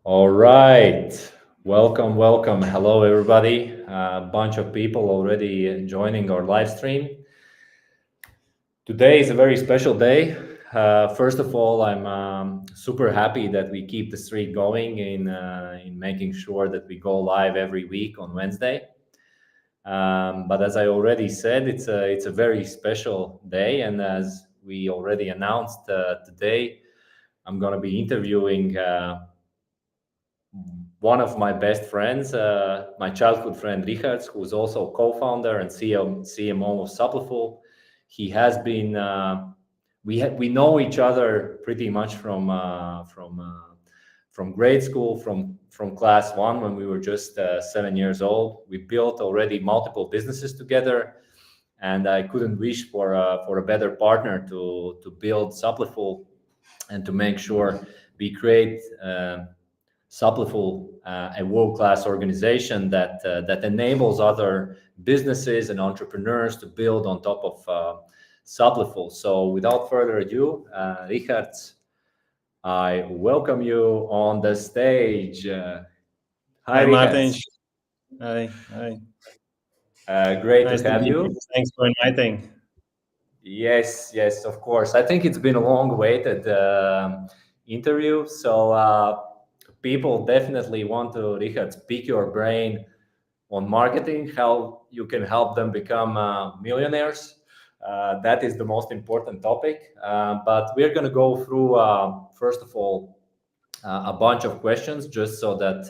All right. Welcome, welcome. Hello, everybody. A bunch of people already joining our live stream. Today is a very special day. First of all, I'm super happy that we keep the streak going in making sure that we go live every week on Wednesday. But as I already said, it's a very special day, and as we already announced today, I'm going to be interviewing one of my best friends, my childhood friend Rihards, who's also co-founder and CMO of Supliful. He has been we know each other pretty much from grade school, from class one when we were just 7 years old. We built already multiple businesses together, and I couldn't wish for a better partner to build Supliful and to make sure we create. Supliful, a world-class organization that enables other businesses and entrepreneurs to build on top of Supliful. So, without further ado, Richard, I welcome you on the stage. Hi, Hi, Richard. Martin. Hi. Great to Nice to have be here. you. Thanks for inviting. Yes, yes, of course. I think it's been a long-awaited interview, so people definitely want to, Richard, pick your brain on marketing, how you can help them become millionaires. That is the most important topic. But we're going to go through, first of all, a bunch of questions just so that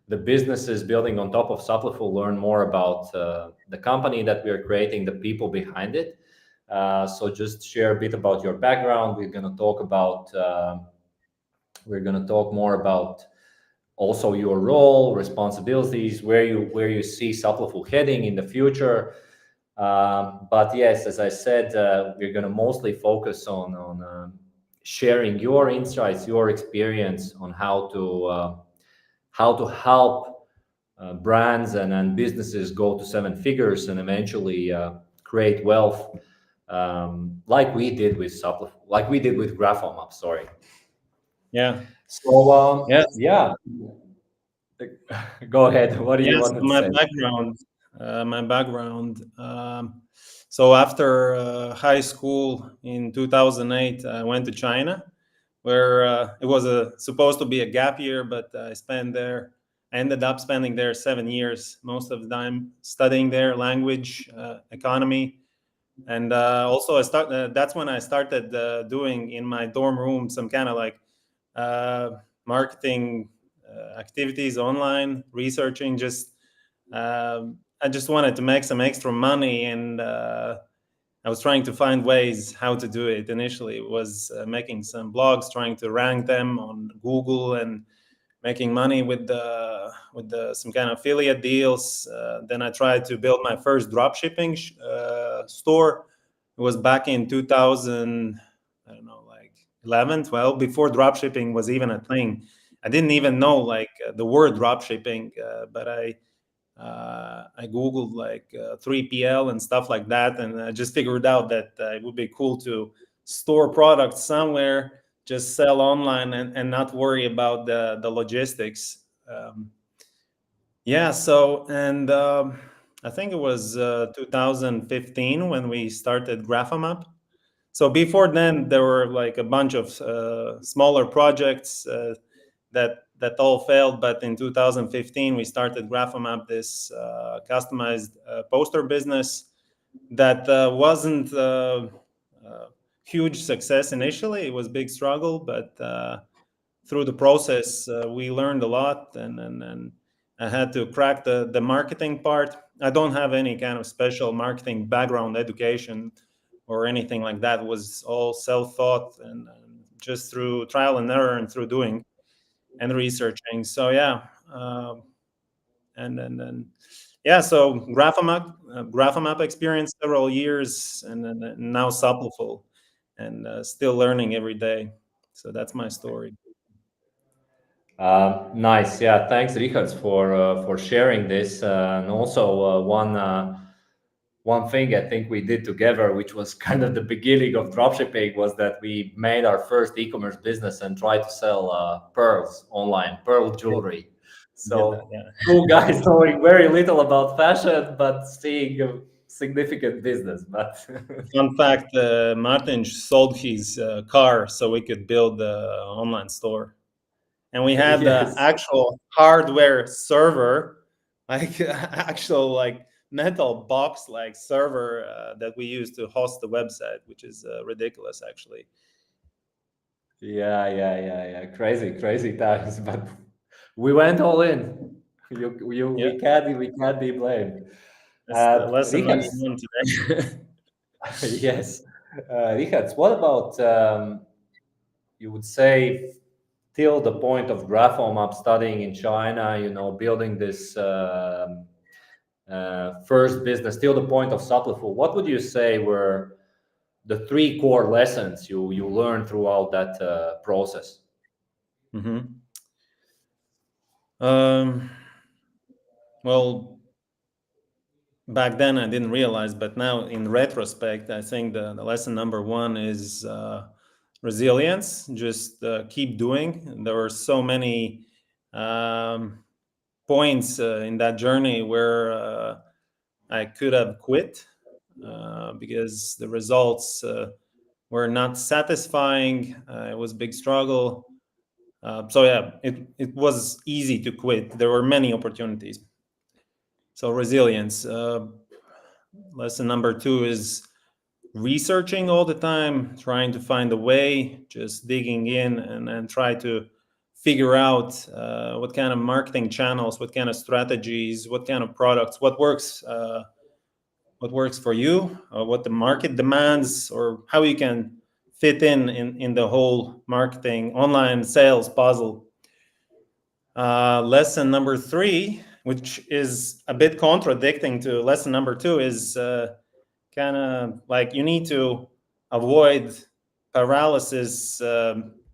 the businesses building on top of Supliful learn more about the company that we are creating, the people behind it. So just share a bit about your background. We're going to talk more about also your role, responsibilities, where you see Supliful heading in the future. But yes, as I said, we're going to mostly focus on sharing your insights, your experience on how to help brands and businesses go to seven figures and eventually create wealth, like we did with Supliful, like we did with Graphomap. Sorry. Yeah. So Yes. yeah, go ahead. What do you Yes. want to My say? background. My background. So after high school in 2008, I went to China, where it was supposed to be a gap year, but I ended up spending there 7 years, most of the time studying their language, economy, and also that's when I started doing in my dorm room some kind of like uh, marketing activities online, researching. I just wanted to make some extra money, and I was trying to find ways how to do it. Initially, it was making some blogs, trying to rank them on Google, and making money with some kind of affiliate deals. Then I tried to build my first drop shipping store. It was back in 2000, I don't know, like 11, 12, before drop shipping was even a thing. I didn't even know like the word drop shipping, but I googled like 3PL and stuff like that, and I just figured out that it would be cool to store products somewhere, just sell online, and not worry about the logistics. Yeah. So, and I think it was 2015 when we started Graphomap. So before then, there were like a bunch of smaller projects that all failed. But in 2015, we started Graphomap, this customized poster business that wasn't huge success initially. It was big struggle, but through the process, we learned a lot, and I had to crack the marketing part. I don't have any kind of special marketing background, education, or anything like that. It was all self-taught, and just through trial and error and through doing and researching. So yeah, and yeah. So Graphomap experience several years, and now Supliful, and still learning every day. So that's my story. Nice. Yeah. Thanks, Richards, for sharing this. And also, one one thing I think we did together, which was kind of the beginning of dropshipping, was that we made our first e-commerce business and tried to sell pearls online, pearl Yeah, jewelry. did that, So yeah. two guys knowing very little about fashion, but seeing a significant business. But Fun fact: Martin sold his car so we could build the online store, and we had the yes, actual hardware server, like actual like metal box like server that we use to host the website, which is ridiculous, actually. yeah, crazy, crazy times. But we went all in. Yeah, We can't be blamed. that's the lesson Richard, number one today. yes. Richard, what about you would say till the point of Graphome up studying in China, building this first business, till the point of Supliful, what would you say were the three core lessons you learned throughout that process? hmm Um, well, back then I didn't realize, but now in retrospect, I think the lesson number one is resilience. Just keep doing. There were so many um, points in that journey where I could have quit because the results were not satisfying. It was a big struggle. So yeah, it was easy to quit. There were many opportunities. So resilience. Lesson number two is researching all the time, trying to find a way, just digging in and try to figure out what kind of marketing channels, what kind of strategies, what kind of products, what works for you, what the market demands, or how you can fit in the whole marketing online sales puzzle. Lesson number three, which is a bit contradicting to lesson number two, is kind of like you need to avoid paralysis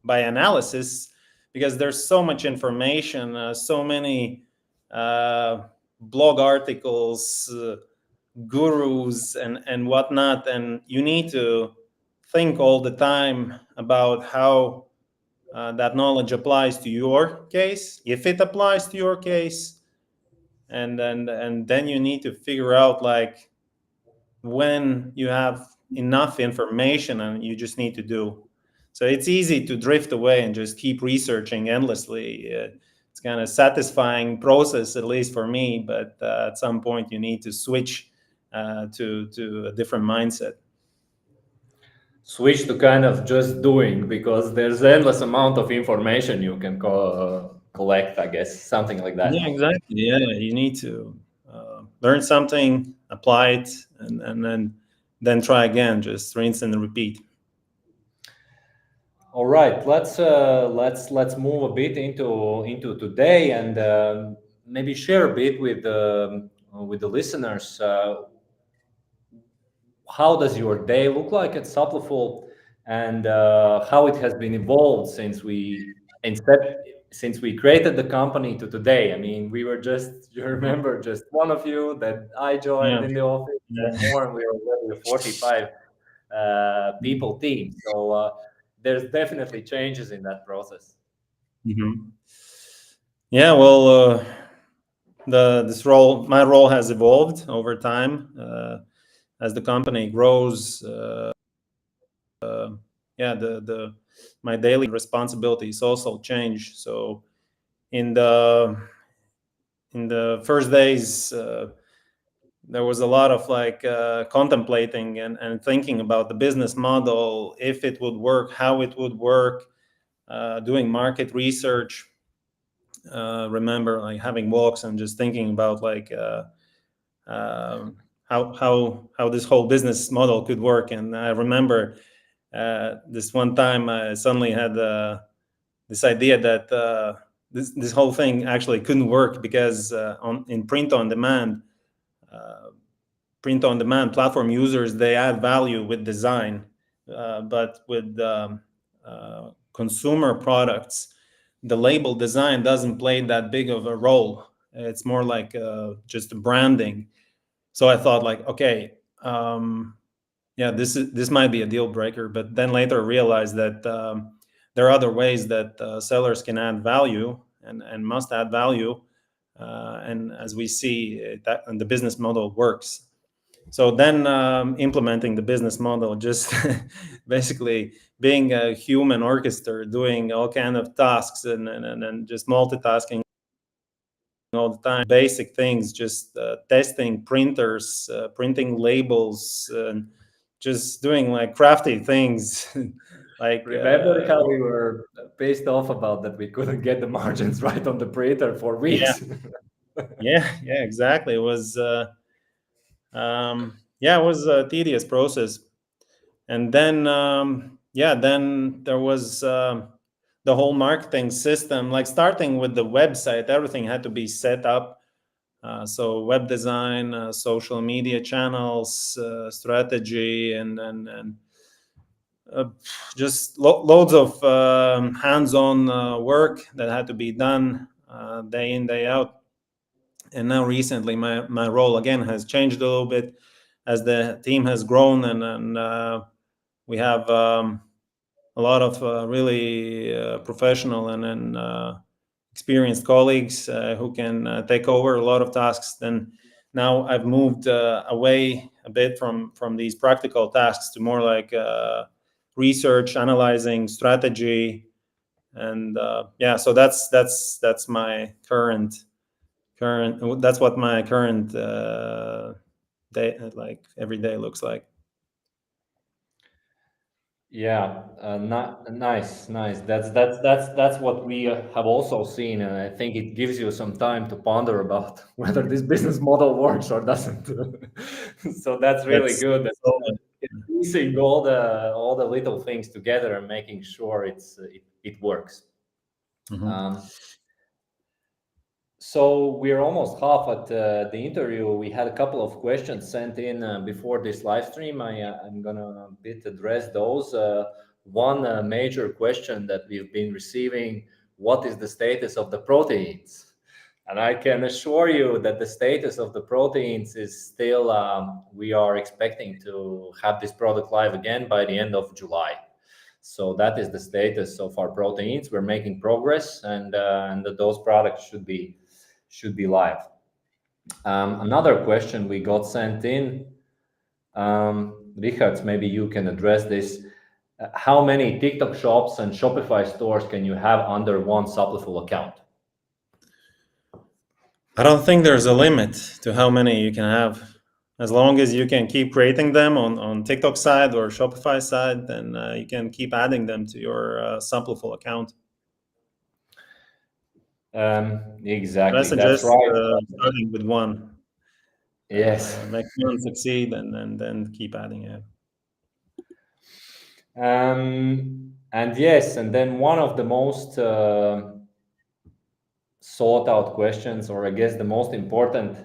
by analysis because there's so much information, so many uh, blog articles, gurus, and whatnot, and you need to think all the time about how that knowledge applies to your case, if it applies to your case, and then you need to figure out like when you have enough information and you just need to do. So it's easy to drift away and just keep researching endlessly. It's kind of satisfying process, at least for me, but at some point you need to switch to a different mindset. Switch to kind of just doing because there's endless amount of information you can collect, I guess, something like Yeah, that. exactly. Yeah, you need to learn something, apply it, and then try again. Just rinse and repeat. All right, let's move a bit into today and maybe share a bit with the listeners. How does your day look like at Supliful, and how it has been evolved since we created the company to today? I mean, we were just you Mhm. remember just one of you that I joined Yeah. in the office, then Yeah. more, and we were already a 45 people team. So there's definitely changes in that process. Mhm. Yeah. Well, my role has evolved over time as the company grows. Yeah, the my daily responsibilities also change. So in the in the first days. There was a lot of like contemplating and thinking about the business model, if it would work, how it would work, doing market research. Remember like having walks and just thinking about like how this whole business model could work. And I remember this one time I suddenly had this idea that this whole thing actually couldn't work because in print on demand, uh, platform users, they add value with design, but with consumer products, the label design doesn't play that big of a role. It's more like just branding. So I thought like, okay, yeah, this might be a deal breaker, but then later realized that there are other ways that sellers can add value and must add value, and as we see that and the business model works. So then implementing the business model, just basically being a human orchestra, doing all kind of tasks and just multitasking all the time, basic things, just testing printers, printing labels, and just doing like crafty things. like Remember how we were pissed off about that we couldn't get the margins right on the printer for yeah, weeks? yeah, exactly. It was yeah, it was a tedious process. And then yeah, then there was the whole marketing system, like starting with the website, everything had to be set up. So web design, social media channels, strategy, and uh, just loads of hands-on work that had to be done day in, day out. And now recently, my role again has changed a little bit as the team has grown, and we have a lot of really professional and experienced colleagues who can take over a lot of tasks. Then now I've moved away a bit from these practical tasks to more like research, analyzing, strategy, and yeah. So that's my current. That's what my current day, like every day, looks like. Yeah, nice, nice. That's what we have also seen, and I think it gives you some time to ponder about whether this business model works or doesn't. So that's really good. That So, it's piecing all the little things together and making sure it works. mhm. Um, so we're almost half at the interview. We had a couple of questions sent in before this live stream. I'm gonna a bit address those. One major question that we've been receiving: what is the status of the proteins? And I can assure you that the status of the proteins is still. We are expecting to have this product live again by the end of July. So that is the status of our proteins. We're making progress, and those products should be live. Another question we got sent in, Rihards, maybe you can address this. How many TikTok shops and Shopify stores can you have under one Supliful account? I don't think there's a limit to how many you can have. As long as you can keep creating them on TikTok side or Shopify side, then you can keep adding them to your Supliful account. But I Exactly, that's suggest right. starting with one, Yes. make one succeed, and then keep adding it. And yes, and then one of the most sought out questions, or I guess the most important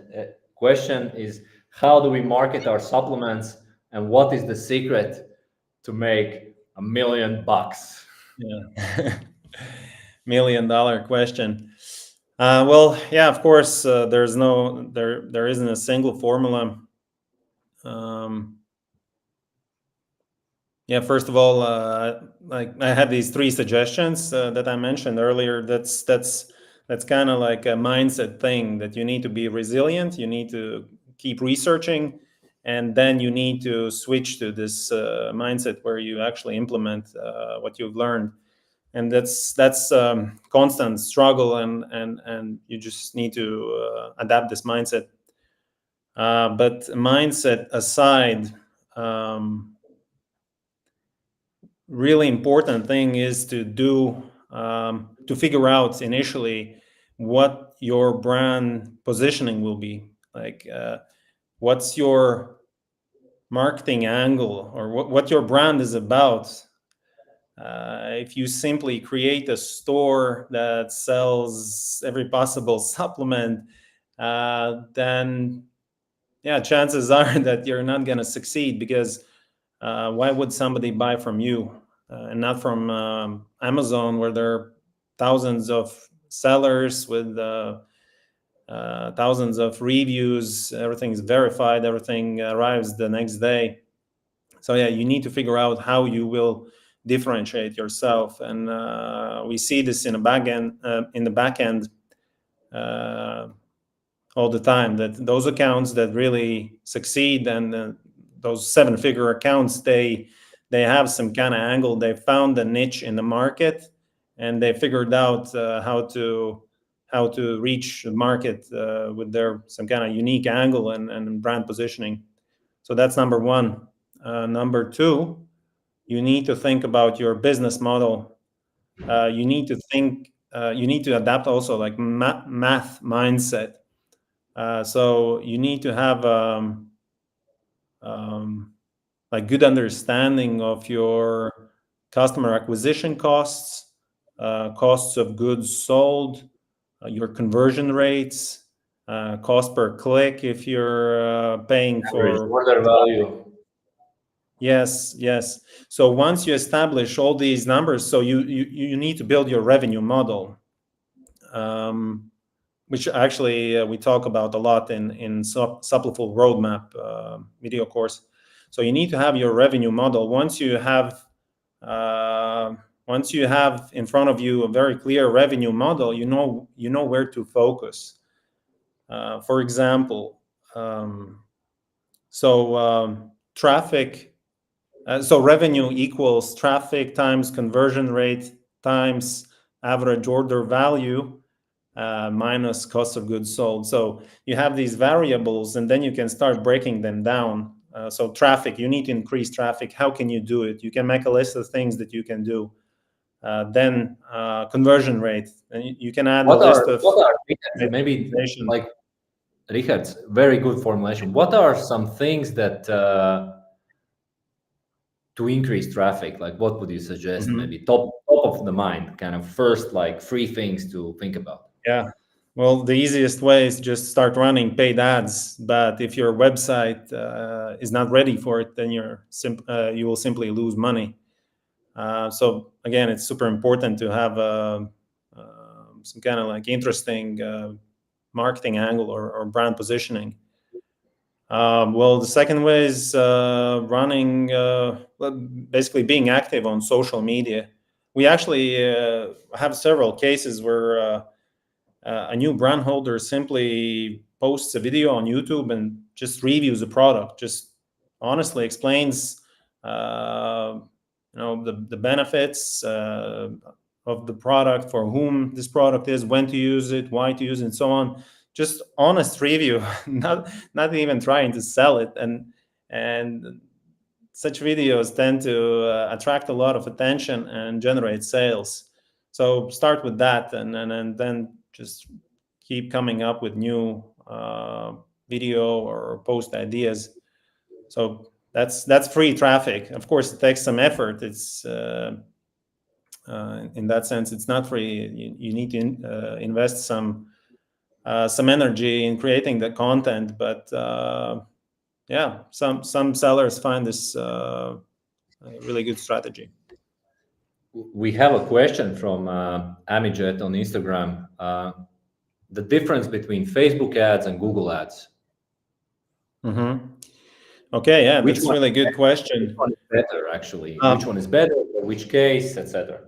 question is, how do we market our supplements, and what is the secret to make $1 million? Yeah. $1 million question. Well, yeah, of course, there isn't a single formula. Um, Yeah, first of all, like I had these three suggestions that I mentioned earlier. That's kind of like a mindset thing, that you need to be resilient, you need to keep researching, and then you need to switch to this mindset where you actually implement what you've learned. And that's constant struggle, and you just need to adapt this mindset. But mindset aside. Really important thing is to figure out initially what your brand positioning will be like. What's your marketing angle, or what your brand is about? If you simply create a store that sells every possible supplement, then yeah, chances are that you're not going to succeed, because why would somebody buy from you and not from Amazon, where there are thousands of sellers with thousands of reviews. Everything is verified. Everything arrives the next day. So yeah, you need to figure out how you will differentiate yourself, and we see this in the back end. All the time, that those accounts that really succeed, and those 7-figure accounts, they have some kind of angle. They found a niche in the market, and they figured out how to reach the market with their some kind of unique angle and brand positioning. So that's number one. Number two, you need to think about your business model. You need to think. You need to adapt also like math mindset. So you need to have like good understanding of your customer acquisition costs, costs of goods sold, your conversion rates, cost per click if you're paying Average for. order value. Yes, yes. So once you establish all these numbers, so you need to build your revenue model. Which actually we talk about a lot in Supliful roadmap video course. So you need to have your revenue model. Once you have in front of you a very clear revenue model, you know where to focus. For example, traffic. So revenue equals traffic times conversion rate times average order value minus cost of goods sold. So you have these variables, and then you can start breaking them down. So traffic, you need to increase traffic. How can you do it? You can make a list of things that you can do. Then conversion rate, and you can add a list of Maybe optimization. like Rihards, very good formulation. What are some things that to increase traffic? Like, what would you suggest? Mhm. Maybe top of the mind, kind of first, like 3 things to think about. Yeah. Well, the easiest way is just start running paid ads. But if your website is not ready for it, then you will simply lose money. So again, it's super important to have some kind of like interesting marketing angle or brand positioning. Well, the second way is basically being active on social media. We actually have several cases where a new brand holder simply posts a video on YouTube and just reviews the product, just honestly explains, the benefits of the product, for whom this product is, when to use it, why to use it, and so on. Just honest review, not even trying to sell it, and such videos tend to attract a lot of attention and generate sales. So start with that, and then just keep coming up with new video or post ideas. So that's free traffic. Of course, it takes some effort. It's in that sense, it's not free. You need to invest some energy in creating the content, but yeah, some sellers find this a really good strategy. We have a question from Amijet on Instagram. The difference between Facebook ads and Google ads. Mm-hmm. Okay, yeah, Which that's a one? really good Which question. one is better, actually? Which one is better? In which case, etc.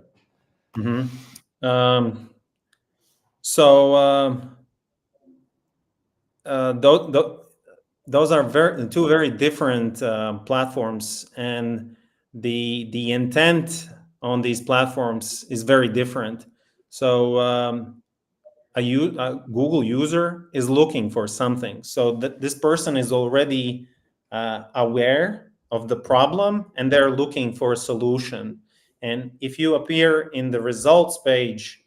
Mm-hmm. So those are two very different platforms, and the intent on these platforms is very different. So a Google user is looking for something, so this person is already aware of the problem, and they're looking for a solution. And if you appear in the results page,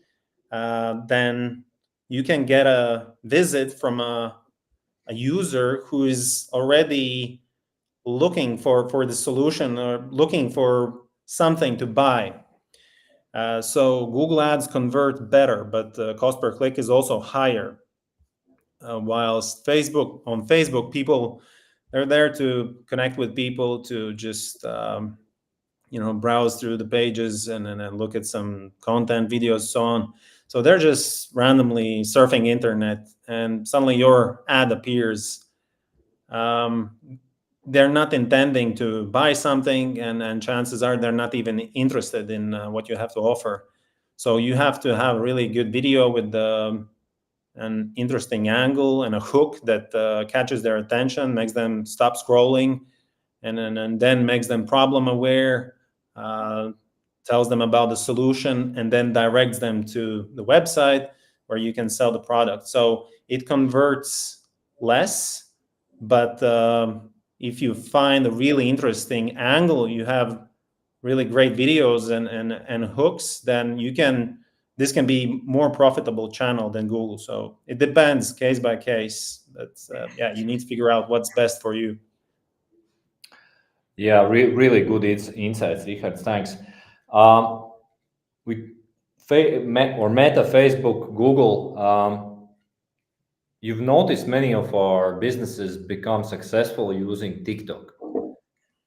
then you can get a visit from a user who is already looking for the solution or looking for something to buy. So Google Ads convert better, but the cost per click is also higher. Whilst on Facebook, people, they're there to connect with people, to just browse through the pages and look at some content, videos, so on. So they're just randomly surfing internet, and suddenly your ad appears. Um, they're not intending to buy something, and chances are they're not even interested in what you have to offer. So you have to have a really good video with an interesting angle and a hook that catches their attention, makes them stop scrolling, and then makes them problem aware, uh, tells them about the solution, and then directs them to the website where you can sell the product. So it converts less, but if you find a really interesting angle, you have really great videos and hooks, then you can this can be more profitable channel than Google. So it depends case by case. That's yeah, you need to figure out what's best for you. Yeah, really good insights, Richard. Thanks. Um, we or Meta, Facebook, Google. You've noticed many of our businesses become successful using TikTok.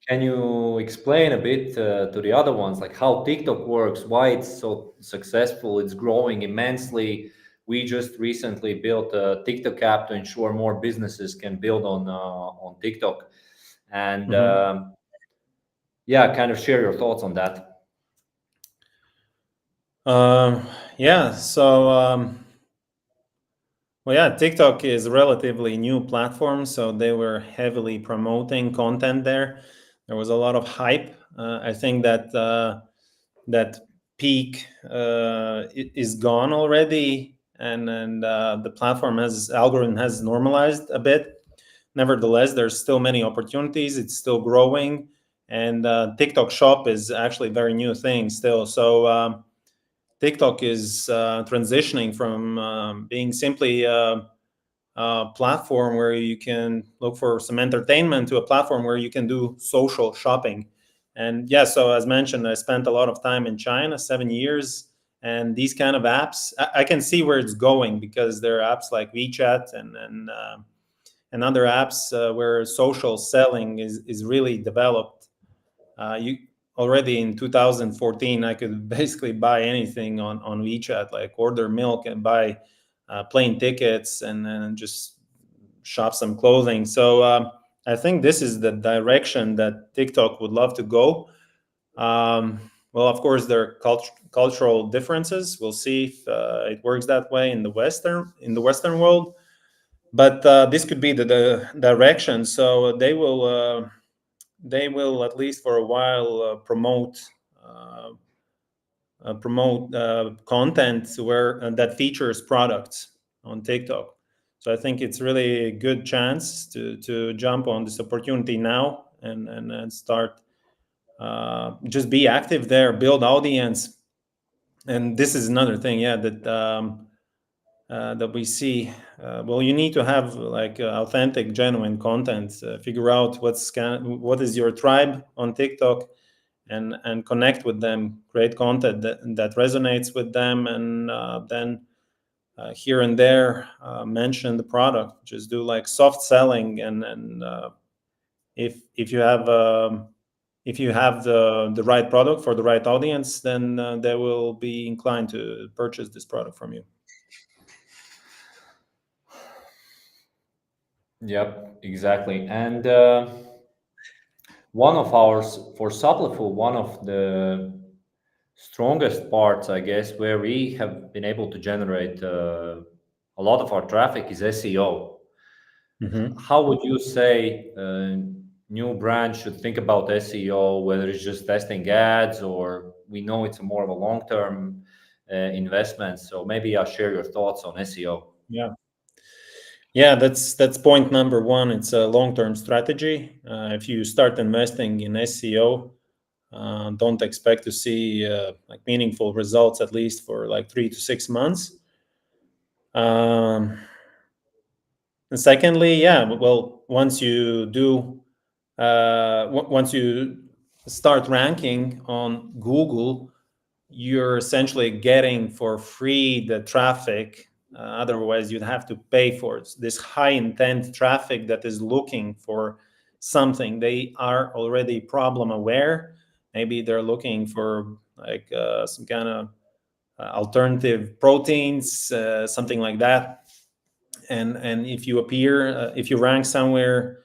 Can you explain a bit to the other ones, like how TikTok works, why it's so successful? It's growing immensely. We just recently built a TikTok app to ensure more businesses can build on TikTok, and Mhm. yeah, kind of share your thoughts on that. Um, yeah. So, well, yeah, TikTok is a relatively new platform, so they were heavily promoting content there. There was a lot of hype. I think that that peak is gone already, and the platform has algorithm has normalized a bit. Nevertheless, there's still many opportunities. It's still growing, and TikTok Shop is actually a very new thing still. So. TikTok is transitioning from being simply a platform where you can look for some entertainment to a platform where you can do social shopping. And yeah, so as mentioned, I spent a lot of time in China, 7 years, and these kind of apps, I can see where it's going because there are apps like WeChat and other apps where social selling is really developed. You already in 2014, I could basically buy anything on WeChat, like order milk and buy plane tickets and just shop some clothing. So I think this is the direction that TikTok would love to go. Well, of course, there are cultural differences. We'll see if it works that way in the Western world. But this could be the direction. So they will at least for a while uh, promote content where that features products on TikTok. So I think it's really a good chance to jump on this opportunity now and start just be active there, build audience. And this is another thing, yeah, that we see. Well, you need to have like authentic, genuine content. Figure out what is your tribe on TikTok, and connect with them. Create content that resonates with them, and then here and there mention the product. Just do like soft selling, and if you have the right product for the right audience, then they will be inclined to purchase this product from you. Yep, exactly. And one of ours for Supliful, one of the strongest parts, I guess, where we have been able to generate a lot of our traffic is SEO. Mhm. How would you say new brands should think about SEO, whether it's just testing ads or we know it's more of a long-term investment? So maybe I'll share your thoughts on SEO. Yeah. Yeah, that's point number one. It's a long-term strategy. If you start investing in SEO, don't expect to see like meaningful results at least for like 3 to 6 months. Um, and secondly, yeah, well, once you start ranking on Google, you're essentially getting for free the traffic. Otherwise, you'd have to pay for it. This high intent traffic that is looking for something. They are already problem aware. Maybe they're looking for like some kind of alternative proteins, something like that. And if you appear, if you rank somewhere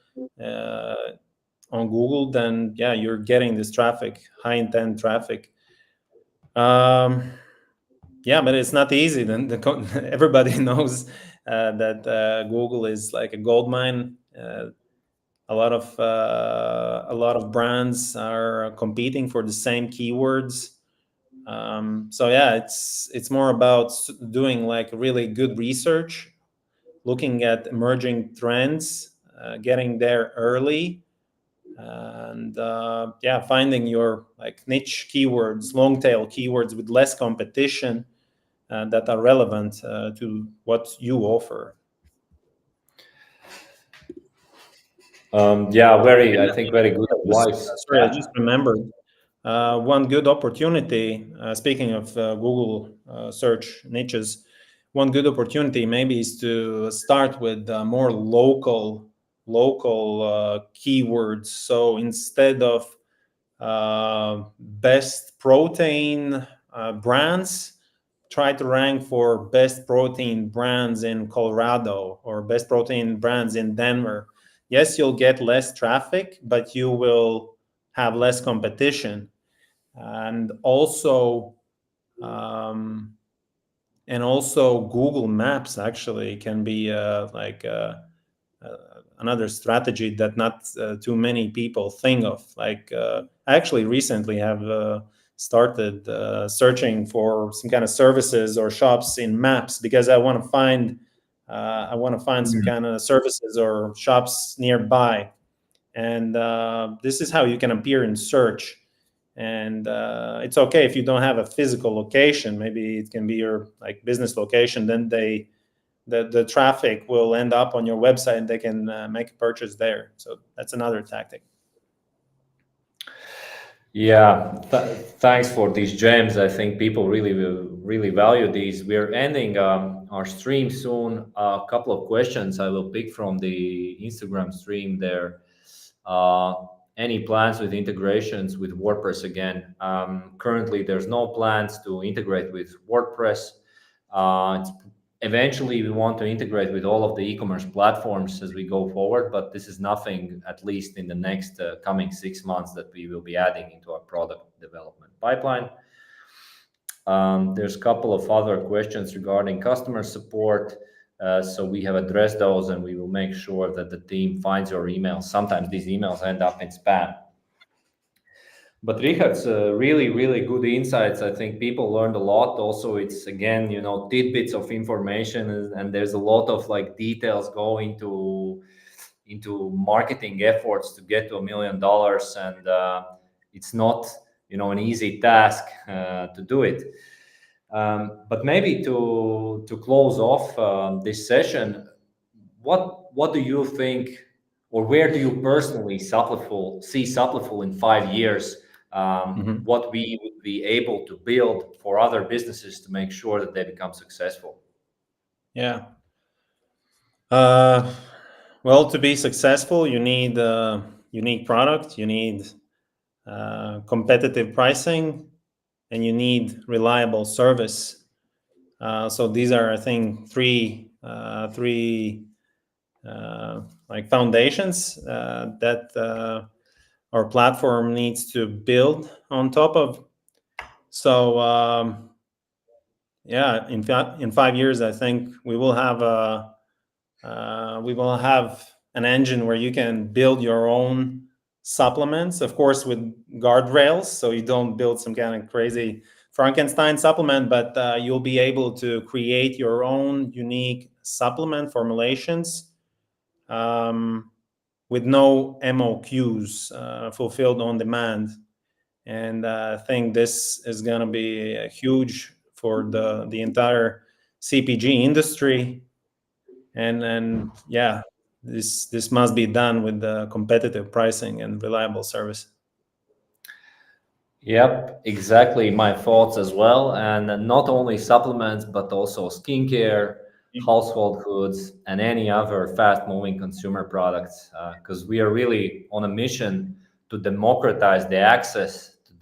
on Google, then yeah, you're getting this traffic, high intent traffic. Yeah, but it's not easy. Then everybody knows that Google is like a gold mine. A lot of brands are competing for the same keywords. So yeah, it's more about doing like really good research, looking at emerging trends, getting there early, and yeah, finding your like niche keywords, long tail keywords with less competition that are relevant to what you offer. Yeah, And I think very good advice. sorry, I just remembered one good opportunity. Speaking of Google search niches, one good opportunity maybe is to start with more local keywords. So instead of best protein brands, try to rank for best protein brands in Colorado or best protein brands in Denver. Yes, you'll get less traffic, but you will have less competition. And also, um, Google Maps actually can be another strategy that not too many people think of. Like I actually recently have started searching for some kind of services or shops in Maps because I want to find some kind of services or shops nearby, and this is how you can appear in search. And it's okay if you don't have a physical location. Maybe it can be your like business location. Then the traffic will end up on your website and they can make a purchase there. So that's another tactic. Yeah, thanks for these gems. I think people really value these. We're ending our stream soon. A couple of questions I will pick from the Instagram stream there. Uh, any plans with integrations with WordPress again? Currently, there's no plans to integrate with WordPress. Eventually, we want to integrate with all of the e-commerce platforms as we go forward, but this is nothing, at least in the next coming 6 months, that we will be adding into our product development pipeline. There's a couple of other questions regarding customer support. So we have addressed those, and we will make sure that the team finds your emails. Sometimes these emails end up in spam. But Richard's really good insights. I think people learned a lot. Also, it's again, tidbits of information, and there's a lot of like details going into marketing efforts to get to $1 million, and it's not an easy task to do it. But maybe to close off this session, what do you think, or where do you personally see Supliful in 5 years? What we would be able to build for other businesses to make sure that they become successful? Yeah. Well, to be successful, you need a unique product, you need competitive pricing, and you need reliable service. So these are, I think, three like foundations that our platform needs to build on top of. So yeah, in fact, in 5 years, I think we will have an engine where you can build your own supplements, of course, with guardrails, so you don't build some kind of crazy Frankenstein supplement, but you'll be able to create your own unique supplement formulations with no MOQs fulfilled on demand. And I think this is going to be huge for the entire CPG industry. And yeah, this must be done with the competitive pricing and reliable service. Yep, exactly my thoughts as well. And not only supplements, but also skincare, household goods, and any other fast moving consumer products. Because we are really on a mission to democratize the access to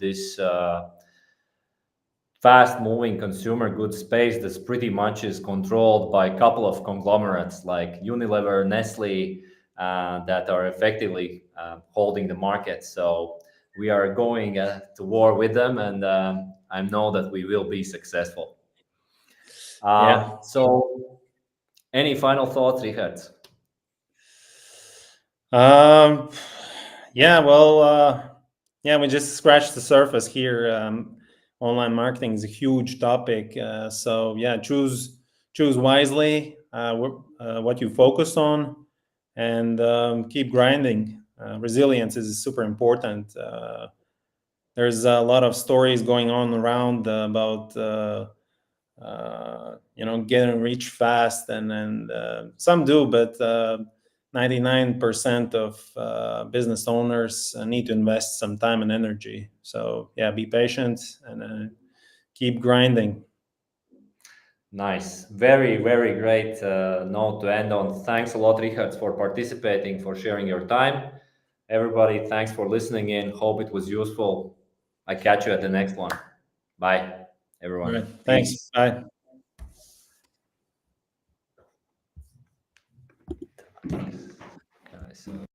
fast moving consumer goods space that's pretty much is controlled by a couple of conglomerates like Unilever, Nestle, that are effectively holding the market. So we are going to war with them, and I know that we will be successful. Yeah. So, any final thoughts, Richard? Um, yeah, well, yeah, we just scratched the surface here. Online marketing is a huge topic. So yeah, choose wisely what you focus on, and keep grinding. Resilience is super important. There's a lot of stories going on around about getting rich fast, and some do, but 99% of business owners need to invest some time and energy. So yeah, be patient and keep grinding. Nice. Very, very great note to end on. Thanks a lot, Richard, for participating, for sharing your time. Everybody, thanks for listening in. Hope it was useful. I catch you at the next one. Bye, All everyone. right, thanks, Peace. bye. Guys.